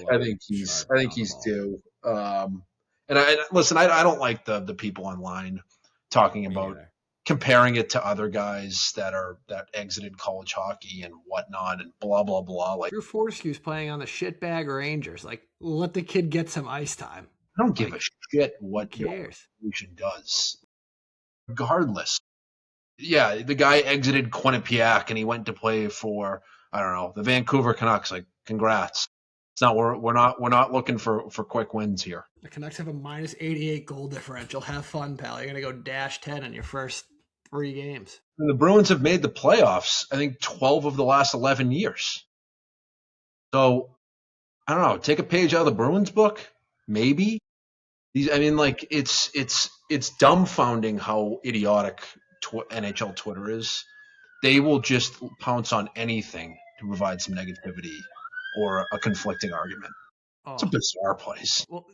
he's due. And I listen. I don't like the people online talking about comparing it to other guys that exited college hockey and whatnot and blah blah blah. Like Drew Fortescue's playing on the shitbag Rangers. Like, let the kid get some ice time. I don't give a shit what your organization does. Regardless, yeah, the guy exited Quinnipiac and he went to play for, I don't know, the Vancouver Canucks. Like, congrats. It's not, we're not looking for quick wins here. The Canucks have a -88 goal differential. Have fun, pal. You're gonna go -10 in your first 3 games. And the Bruins have made the playoffs, I think, 12 of the last 11 years. So I don't know. Take a page out of the Bruins book, maybe. It's dumbfounding how idiotic NHL Twitter is. They will just pounce on anything to provide some negativity or a conflicting argument. It's a bizarre place. Well,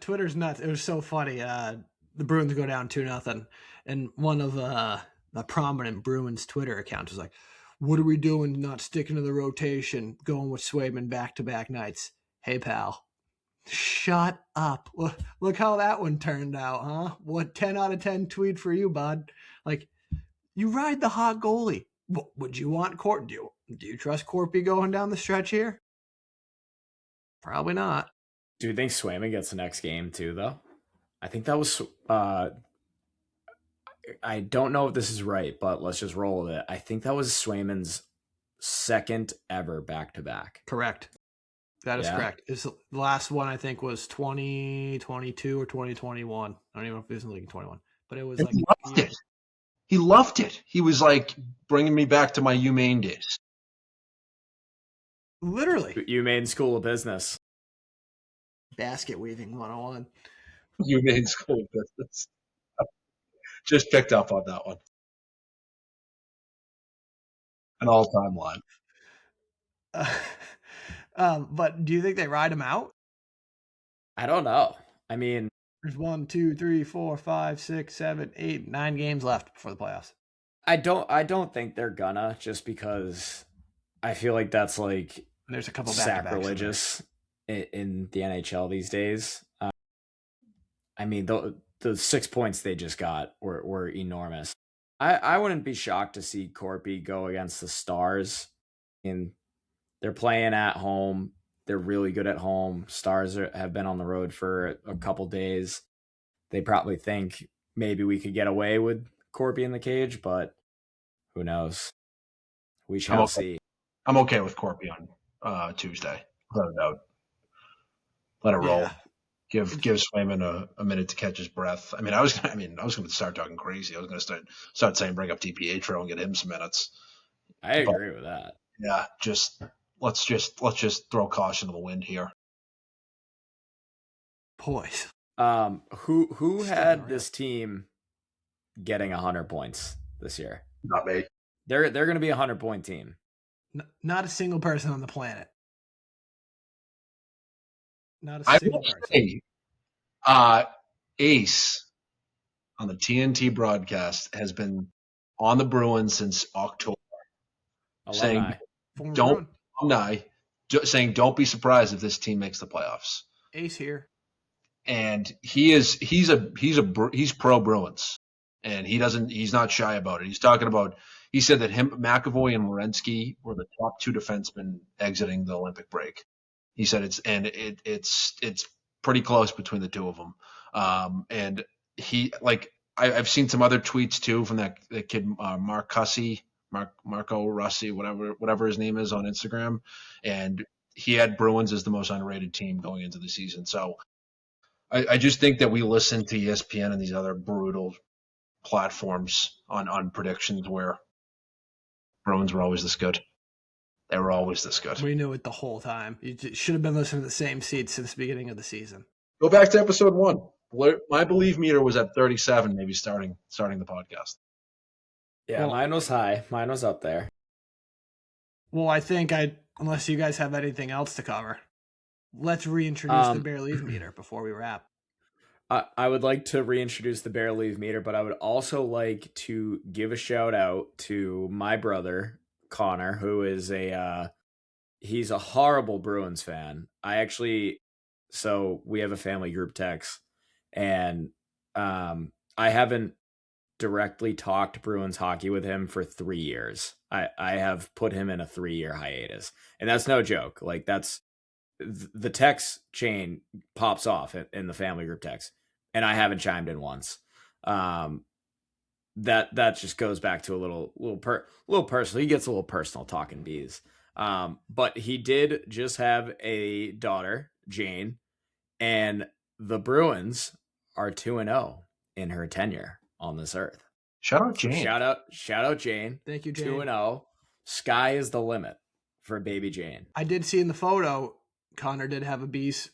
Twitter's nuts. It was so funny. The Bruins go down 2-0, and one of the prominent Bruins Twitter accounts was like, What are we doing not sticking to the rotation, going with Swayman back-to-back nights? Hey, pal, shut up. Look how that one turned out, huh? What 10 out of 10 tweet for you, bud? Like, you ride the hot goalie. Would you want Corp? Do you trust Corpy going down the stretch here? Probably not. Do you think Swayman gets the next game too, though? I think that was I don't know if this is right, but let's just roll with it. I think that was Swayman's second ever back-to-back. Correct. That is correct. The last one, I think, was 2022 or 2021. I don't even know if it was in League 21. But it was and like... He loved it. He was like, bringing me back to my UMaine days. Literally. UMaine School of Business. Basket weaving 101. UMaine School of Business. Just picked up on that one. An all-time line. But do you think they ride him out? I don't know. I mean, there's 1, 2, 3, 4, 5, 6, 7, 8, 9 games left before the playoffs. I don't think they're gonna, just because I feel like that's like there's a couple sacrilegious in the NHL these days. I mean, the 6 points they just got were enormous. I wouldn't be shocked to see Corpy go against the Stars. And they're playing at home. They're really good at home. Stars have been on the road for a couple days. They probably think maybe we could get away with Corpy in the cage, but who knows? We shall see. I'm okay with Corpy on Tuesday. Let it out. Let it roll. Give Swayman a minute to catch his breath. I was going to start talking crazy. I was going to start saying bring up DiPietro and get him some minutes. I agree with that. Yeah, let's just throw caution to the wind here. Boys. Who had this team getting 100 points this year? Not me. They're going to be a 100-point team. Not a single person on the planet. Not a single person. Ace on the TNT broadcast has been on the Bruins since October. Alumni. Saying don't be surprised if this team makes the playoffs. Ace here. And he's pro Bruins, and he's not shy about it. He said that McAvoy and Werenski were the top two defensemen exiting the Olympic break. He said it's pretty close between the two of them. And I've seen some other tweets too from that kid Marco Rossi, whatever his name is on Instagram, and he had Bruins as the most underrated team going into the season. So I just think that we listen to ESPN and these other brutal platforms on predictions where Bruins were always this good. They were always this good. We knew it the whole time. You should have been listening to the same seats since the beginning of the season. Go back to episode 1. My belief meter was at 37, maybe starting the podcast. Yeah, mine was high. Mine was up there. Well, I think unless you guys have anything else to cover, let's reintroduce the Bear Leave meter before we wrap. I would like to reintroduce the Bear Leave meter, but I would also like to give a shout out to my brother, Connor, who is he's a horrible Bruins fan. So we have a family group text, and I haven't directly talked Bruins hockey with him for 3 years. I have put him in a 3-year hiatus, and that's no joke. Like, that's the text chain pops off in the family group text, and I haven't chimed in once. That just goes back to a little personal. He gets a little personal talking bees. But he did just have a daughter, Jane, and the Bruins are 2-0 in her tenure on this earth. Shout out Jane. Shout out Jane. Thank you, Jane. 2-0. Sky is the limit for baby Jane. I did see in the photo, Connor did have a Beast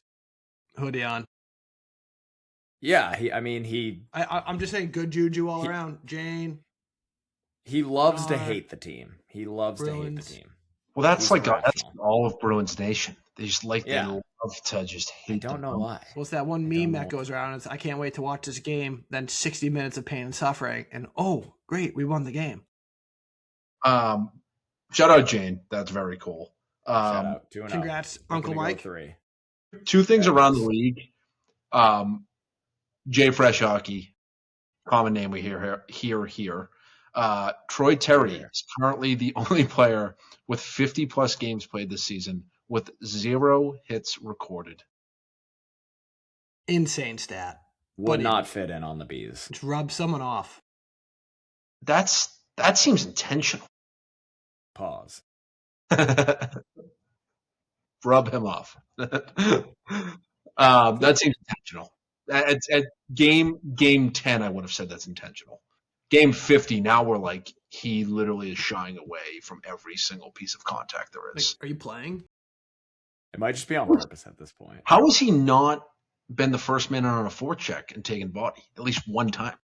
hoodie on. Yeah, I'm just saying, good juju all around. Jane. He loves to hate the team. He loves Bruins. to hate the team. Well, that's all of Bruins Nation. They just they love to just hate. I don't know why. Well, it's that one meme that goes around. It's, I can't wait to watch this game. Then 60 minutes of pain and suffering, and oh, great, we won the game. Shout out Jane. That's very cool. Shout out. 2-0. Congrats, Uncle Mike. 3. Two things around the league. Jay Fresh Hockey, common name we hear here. Troy Terry is currently the only player with 50-plus games played this season with 0 hits recorded. Insane stat. Would not fit in on the Bees. Just rub someone off. That seems intentional. Pause. Rub him off. That seems intentional. At game 10, I would have said that's intentional. Game 50, now we're like, he literally is shying away from every single piece of contact there is. Like, are you playing? It might just be on purpose at this point. How has he not been the first man on a forecheck and taken body at least one time?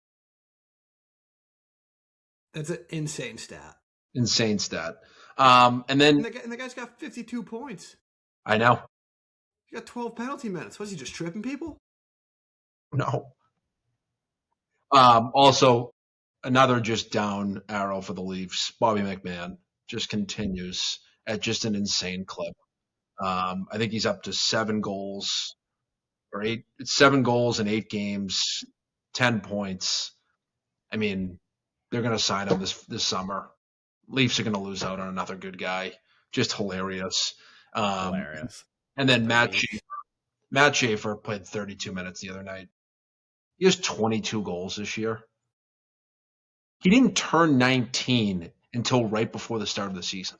That's an insane stat. Insane stat. And the guy's got 52 points. I know. He got 12 penalty minutes. Was he just tripping people? No. Also, another just down arrow for the Leafs. Bobby McMahon just continues at just an insane clip. I think he's up to 7 goals or 8. It's 7 goals in 8 games, 10 points. I mean, they're going to sign him this summer. Leafs are going to lose out on another good guy. Just hilarious. Hilarious. And then Matt Schaefer played 32 minutes the other night. He has 22 goals this year. He didn't turn 19 until right before the start of the season.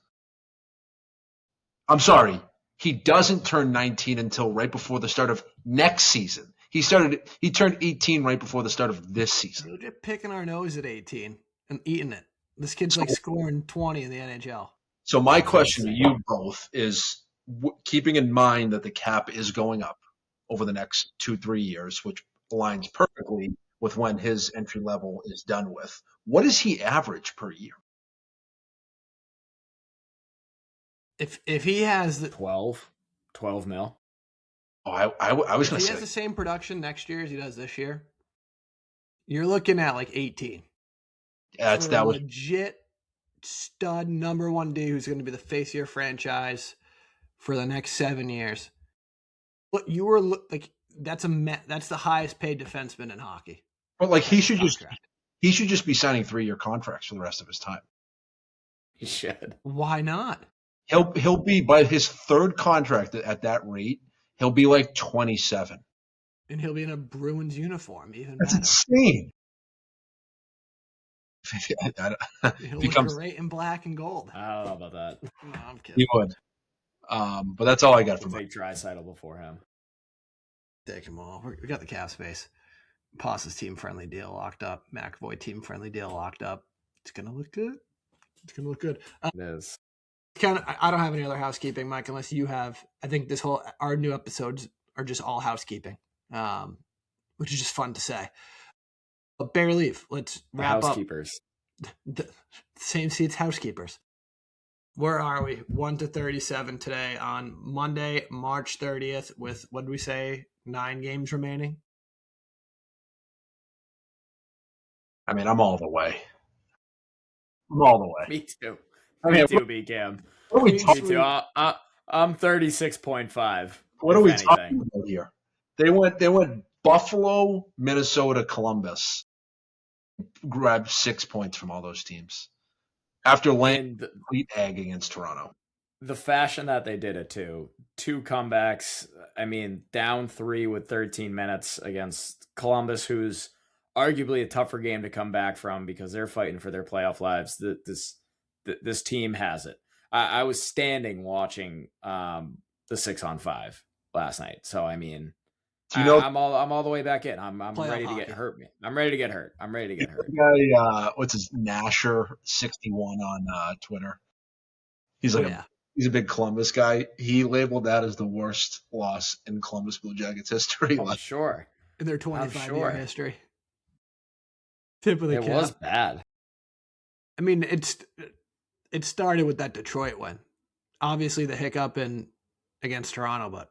I'm sorry. He doesn't turn 19 until right before the start of next season. He turned 18 right before the start of this season. We're just picking our nose at 18 and eating it. This kid's like scoring 20 in the NHL. So my question to you both is, keeping in mind that the cap is going up over the next 2-3 years, which aligns perfectly with when his entry level is done with, what does he average per year? If he has the 12 mil. Oh, I was going to say, if he has the same production next year as he does this year, you're looking at like 18. Yeah, that was legit stud number 1 D who's going to be the face of your franchise for the next 7 years. But you were like, that's the highest paid defenseman in hockey. But like he should just be signing 3-year contracts for the rest of his time. He should. Why not? He'll be, by his 3rd contract at that rate, he'll be like 27. And he'll be in a Bruins uniform. Even that's better. Insane. He'll look great in black and gold. I don't know about that. No, I'm kidding. He would. But that's all I got from take Draisaitl before him. Take him all. We got the cap space. Paus's team-friendly deal locked up. McAvoy team-friendly deal locked up. It's going to look good. It is. I don't have any other housekeeping, Mike, unless you have. I think our new episodes are just all housekeeping, which is just fun to say. But Bear Leaf, let's wrap housekeepers. up. The same seats housekeepers. Where are we? 1-37 today on Monday, March 30th with, what did we say, 9 games remaining? I mean, I'm all the way. Me too. Me too, B-Cam. What are we talking Me too. I'm 36.5. What are we talking about here? They went Buffalo, Minnesota, Columbus. Grabbed 6 points from all those teams after laying the complete egg against Toronto. The fashion that they did it too. 2 comebacks. I mean, down 3 with 13 minutes against Columbus, who's arguably a tougher game to come back from because they're fighting for their playoff lives. This team has it. I was standing watching the 6-on-5 last night. So I mean, I'm all the way back in. I'm ready to get hurt. I'm ready to get hurt. Guy, what's his Nasher 61 on Twitter? He's like he's a big Columbus guy. He labeled that as the worst loss in Columbus Blue Jackets history. I'm sure. In their 25-year history. Tip of the cap. It was bad. I mean, it started with that Detroit win. Obviously the hiccup against Toronto, but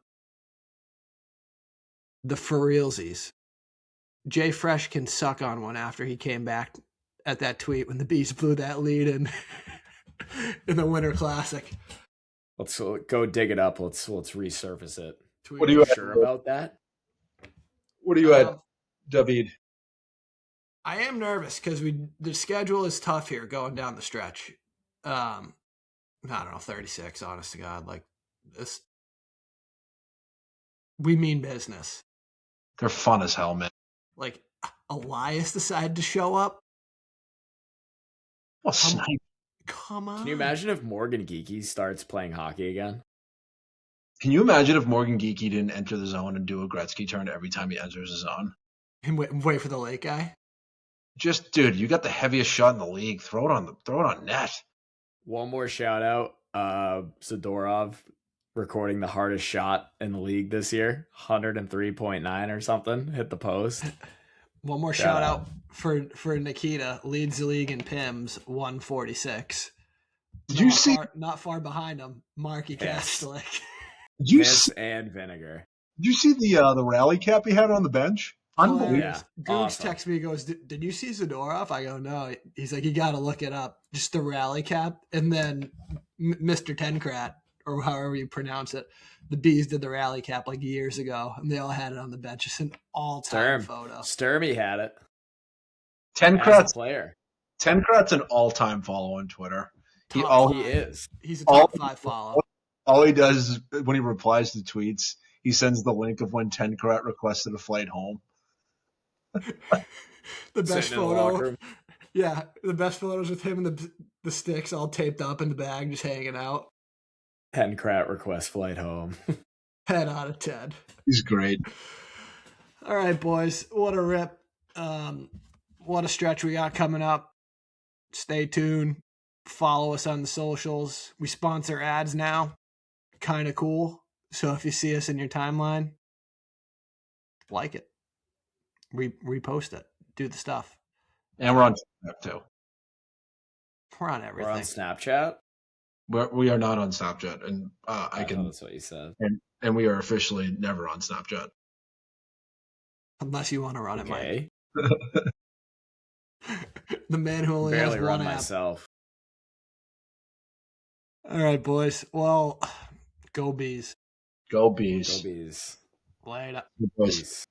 the for realsies. Jay Fresh can suck on one after he came back at that tweet when the Bees blew that lead and in the Winter Classic. Let's go dig it up. Let's resurface it. What are you sure about that? What are you at, David? I am nervous because the schedule is tough here going down the stretch. I don't know, 36, honest to God. Like this, we mean business. They're fun as hell, man. Like Elias decided to show up. Well, snipe. Come on. Can you imagine if Morgan Geekie starts playing hockey again? Can you imagine if Morgan Geekie didn't enter the zone and do a Gretzky turn every time he enters the zone? And wait for the late guy? Just, dude, you got the heaviest shot in the league. Throw it on net. One more shout out. Zadorov recording the hardest shot in the league this year. 103.9 or something. Hit the post. One more shout out for Nikita. Leads the league in PIMS, 146. Did you see? Not far behind him, Marky Kastelic. And Vinegar. Did you see the rally cap he had on the bench? Unbelievable. Yeah. Googs texts me, goes, did you see Zadorov? I go, no. He's like, you got to look it up. Just the rally cap. And then Mr. Tenkrat, or however you pronounce it, the Bees did the rally cap like years ago, and they all had it on the bench. It's an all-time photo. Sturmy had it. Tenkrat's player. Tenkrat's an all-time follow on Twitter. He is. He's a top 5 follow. All he does is when he replies to tweets, he sends the link of when Tenkrat requested a flight home. The best photo. Yeah, the best photos with him and the sticks all taped up in the bag, just hanging out. Tenkrat request flight home. 10 out of 10. He's great. All right, boys. What a rip. What a stretch we got coming up. Stay tuned. Follow us on the socials. We sponsor ads now. Kind of cool. So if you see us in your timeline, like it. Repost it. Do the stuff. And we're on Snapchat too. We're on everything. We're on Snapchat? We are not on Snapchat. And I can. That's what you said. And we are officially never on Snapchat. Unless you want to run it, Mike. The man who only has one app. Myself. All right, boys. Well, go Bees. Go Bees. Go Bees. Later. Peace.